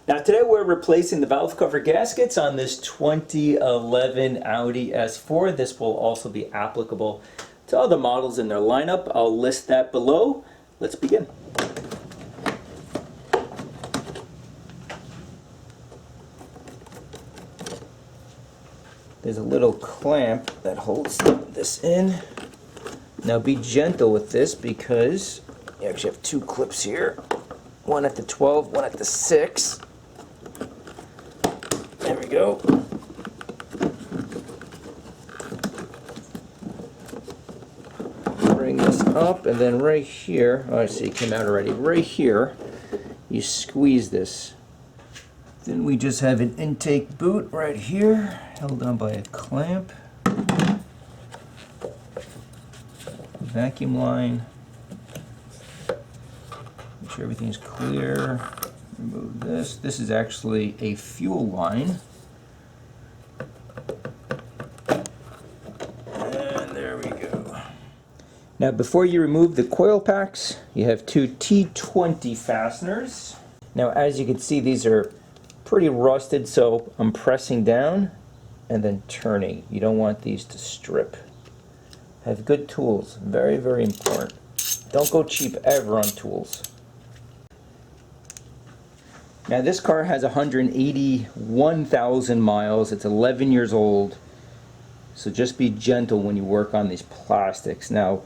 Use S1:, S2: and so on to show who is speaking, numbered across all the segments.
S1: Now today we're replacing the valve cover gaskets on this 2011 Audi S4. This will also be applicable to other models in their lineup. I'll list that below. Let's begin. There's a little clamp that holds this in. Now be gentle with this because you actually have two clips here. One at the 12, one at the 6. There we go. Bring this up, and then right here, oh I see it came out already. Right here, you squeeze this. Then we just have an intake boot right here, held on by a clamp. Vacuum line. Make sure everything's clear. Remove this. This is actually a fuel line. And there we go. Now before you remove the coil packs, you have two T20 fasteners. Now as you can see, these are pretty rusted, so I'm pressing down and then turning. You don't want these to strip. Have good tools, very, very important. Don't go cheap ever on tools. Now this car has 181,000 miles. It's 11 years old. So just be gentle when you work on these plastics. Now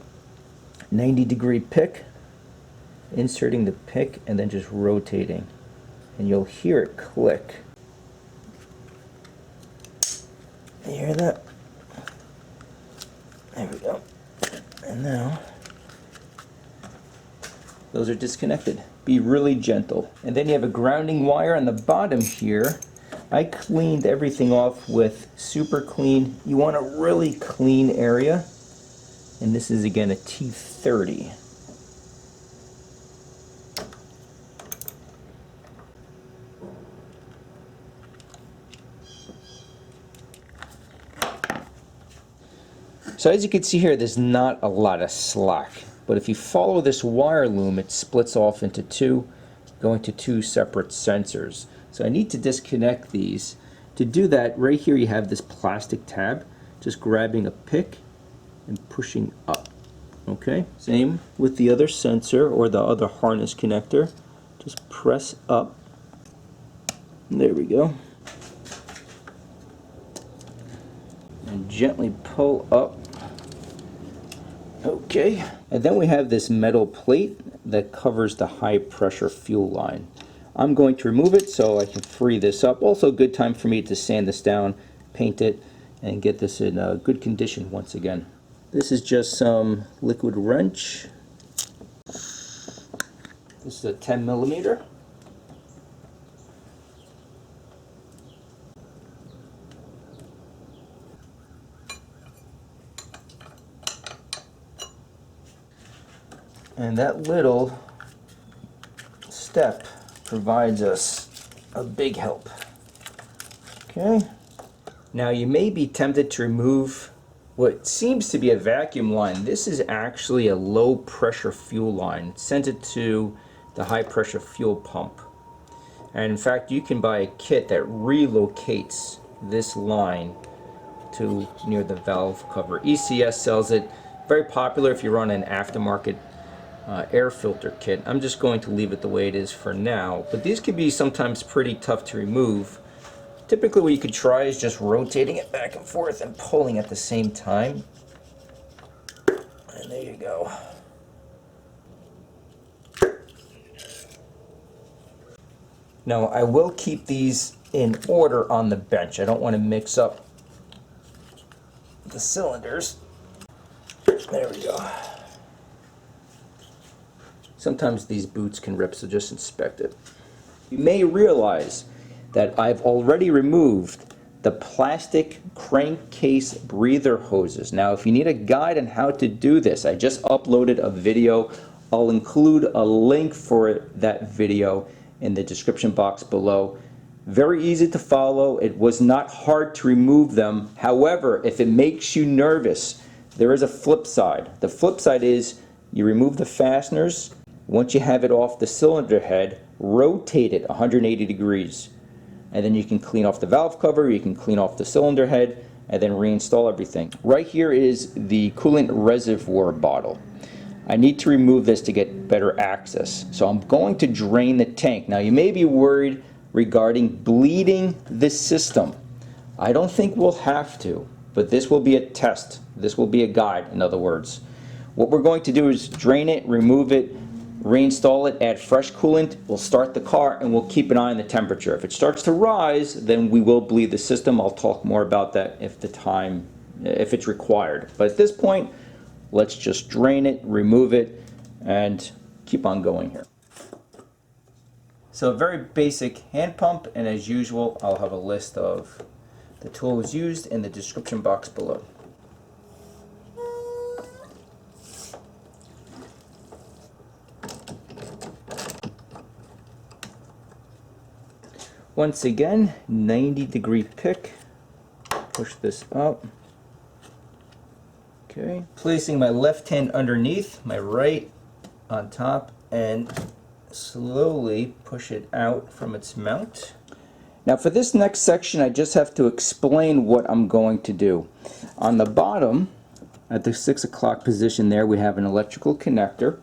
S1: 90-degree pick, inserting the pick and then just rotating. And you'll hear it click. You hear that? There we go. And now, those are disconnected. Be really gentle. And then you have a grounding wire on the bottom here. I cleaned everything off with Super Clean. You want a really clean area. And this is again a T30. So as you can see here, there's not a lot of slack, but if you follow this wire loom, it splits off into two, going to two separate sensors. So I need to disconnect these. To do that, right here you have this plastic tab, just grabbing a pick and pushing up. Okay, same with the other sensor or the other harness connector. Just press up. There we go. And gently pull up. Okay, and then we have this metal plate that covers the high pressure fuel line. I'm going to remove it so I can free this up. Also a good time for me to sand this down, paint it, and get this in good condition once again. This is just some liquid wrench. This is a 10mm. And that little step provides us a big help. Okay. Now you may be tempted to remove what seems to be a vacuum line. This is actually a low pressure fuel line. Sent it to the high pressure fuel pump. And in fact, you can buy a kit that relocates this line to near the valve cover. ECS sells it. Very popular if you run an aftermarket air filter kit. I'm just going to leave it the way it is for now, but these can be sometimes pretty tough to remove. Typically what you could try is just rotating it back and forth and pulling at the same time. And there you go. Now I will keep these in order on the bench. I don't want to mix up the cylinders. There we go. Sometimes these boots can rip, so just inspect it. You may realize that I've already removed the plastic crankcase breather hoses. Now if you need a guide on how to do this, I just uploaded a video. I'll include a link for that video in the description box below. Very easy to follow. It was not hard to remove them. However, if it makes you nervous, there is a flip side. The flip side is you remove the fasteners. Once you have it off the cylinder head, rotate it 180 degrees. And then you can clean off the valve cover, you can clean off the cylinder head, and then reinstall everything. Right here is the coolant reservoir bottle. I need to remove this to get better access. So I'm going to drain the tank. Now you may be worried regarding bleeding this system. I don't think we'll have to, but this will be a test. This will be a guide, in other words. What we're going to do is drain it, remove it, reinstall it, add fresh coolant, we'll start the car, and we'll keep an eye on the temperature. If it starts to rise, then we will bleed the system. I'll talk more about that if it's required. But at this point, let's just drain it, remove it, and keep on going here. So a very basic hand pump, and as usual, I'll have a list of the tools used in the description box below. Once again, 90-degree pick. Push this up. Okay. Placing my left hand underneath, my right on top, and slowly push it out from its mount. Now for this next section, I just have to explain what I'm going to do. On the bottom, at the 6 o'clock position there, we have an electrical connector.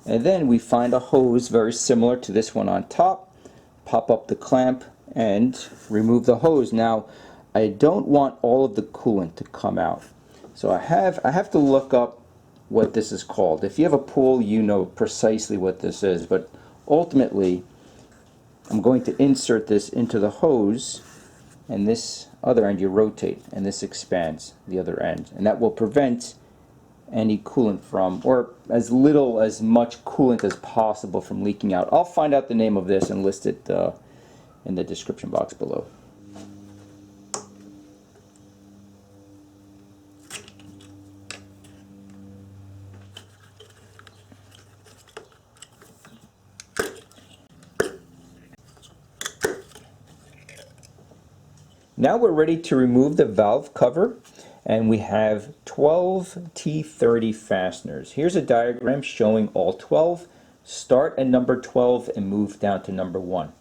S1: And then we find a hose very similar to this one on top. Pop up the clamp and remove the hose. Now, I don't want all of the coolant to come out. So I have to look up what this is called. If you have a pool, you know precisely what this is. But ultimately, I'm going to insert this into the hose, and this other end you rotate, and this expands the other end. And that will prevent any coolant from, or as much coolant as possible from leaking out. I'll find out the name of this and list it in the description box below. Now we're ready to remove the valve cover, and we have 12 T30 fasteners. Here's a diagram showing all 12. Start at number 12 and move down to number 1.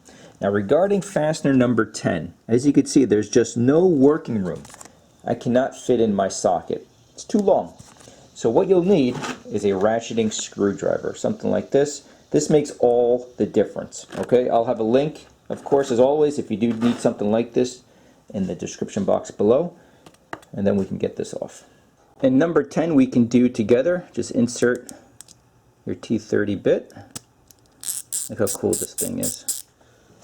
S1: Now regarding fastener number 10, as you can see, there's just no working room. I cannot fit in my socket. It's too long. So what you'll need is a ratcheting screwdriver, something like this. This makes all the difference. Okay, I'll have a link, of course, as always, if you do need something like this, in the description box below, and then we can get this off. And number 10 we can do together. Just insert your T30 bit. Look how cool this thing is.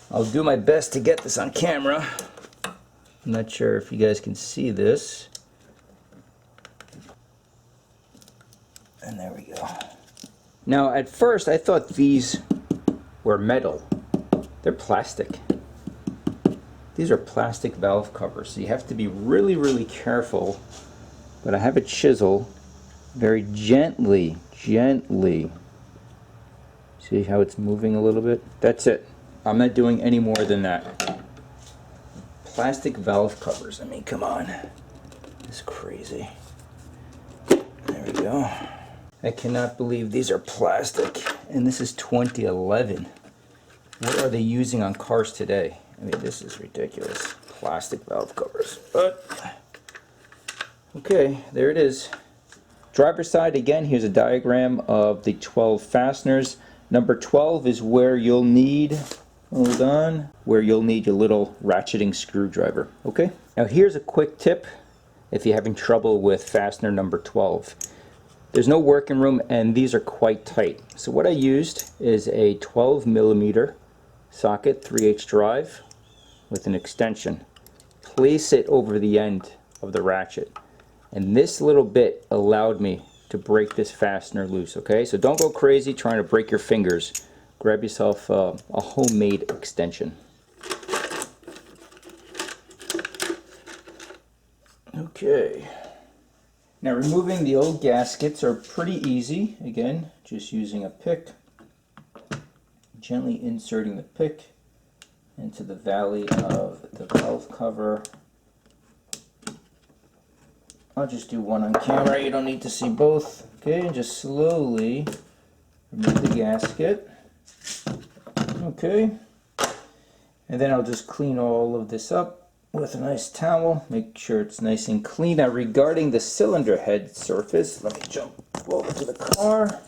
S1: I'll do my best to get this on camera. I'm not sure if you guys can see this. And there we go. Now at first I thought these were metal. They're plastic. These are plastic valve covers, so you have to be really, really careful. But I have a chisel, very gently. See how it's moving a little bit? That's it. I'm not doing any more than that. Plastic valve covers, I mean, come on. It's crazy. There we go. I cannot believe these are plastic, and this is 2011. What are they using on cars today? I mean, this is ridiculous. Plastic valve covers. But, okay, there it is. Driver's side, again, here's a diagram of the 12 fasteners. Number 12 is where you'll need, hold on, where you'll need your little ratcheting screwdriver. Okay? Now here's a quick tip if you're having trouble with fastener number 12. There's no working room, and these are quite tight. So what I used is a 12mm socket, 3/8 drive, with an extension. Place it over the end of the ratchet, and this little bit allowed me to break this fastener loose. Okay, so don't go crazy trying to break your fingers. Grab yourself a homemade extension. Okay, now removing the old gaskets are pretty easy. Again, just using a pick, gently inserting the pick into the valley of the valve cover. I'll just do one on camera, you don't need to see both. Okay, and just slowly remove the gasket. Okay, and then I'll just clean all of this up with a nice towel, make sure it's nice and clean. Now regarding the cylinder head surface, let me jump over to the car.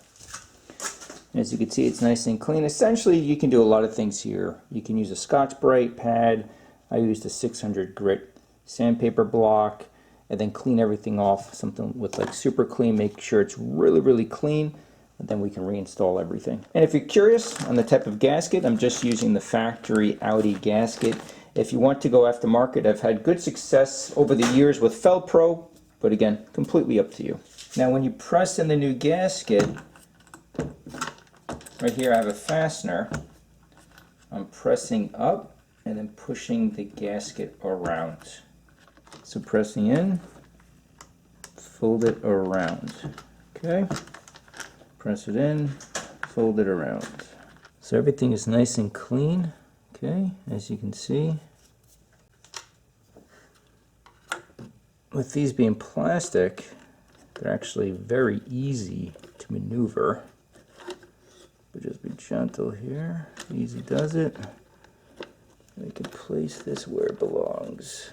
S1: As you can see, it's nice and clean. Essentially, you can do a lot of things here. You can use a Scotch-Brite pad. I used a 600 grit sandpaper block, and then clean everything off, something with like super clean, make sure it's really clean, and then we can reinstall everything. And if you're curious on the type of gasket, I'm just using the factory Audi gasket. If you want to go aftermarket, I've had good success over the years with Felpro, but again, completely up to you. Now when you press in the new gasket, right here I have a fastener. I'm pressing up and then pushing the gasket around. So pressing in, fold it around. Okay, press it in, fold it around. So everything is nice and clean. Okay, as you can see. With these being plastic, they're actually very easy to maneuver. But just be gentle here. Easy does it. We can place this where it belongs.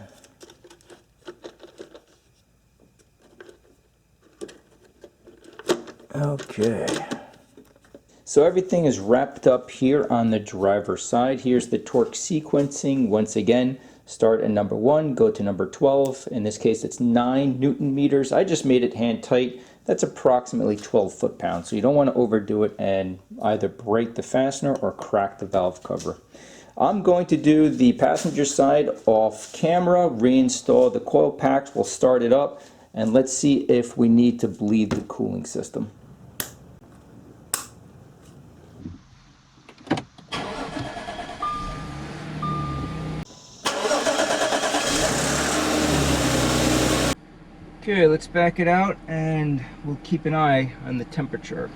S1: Okay. So everything is wrapped up here on the driver's side. Here's the torque sequencing. Once again, start at number 1, go to number 12. In this case, it's 9 Newton meters. I just made it hand tight. That's approximately 12 foot-pounds. So you don't want to overdo it and either break the fastener or crack the valve cover. I'm going to do the passenger side off camera, reinstall the coil packs. We'll start it up, and let's see if we need to bleed the cooling system. Okay, let's back it out and we'll keep an eye on the temperature.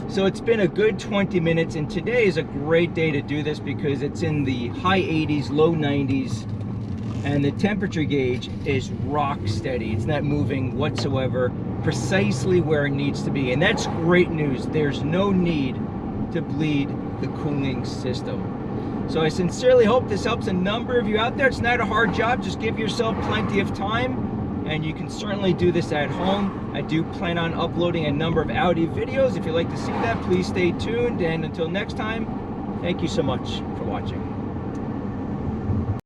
S1: So it's been a good 20 minutes, and today is a great day to do this because it's in the high 80s, low 90s, and the temperature gauge is rock steady. It's not moving whatsoever, precisely where it needs to be. And that's great news. There's no need to bleed the cooling system. So I sincerely hope this helps a number of you out there. It's not a hard job. Just give yourself plenty of time, and you can certainly do this at home. I do plan on uploading a number of Audi videos. If you'd like to see that, please stay tuned. And until next time, thank you so much for watching.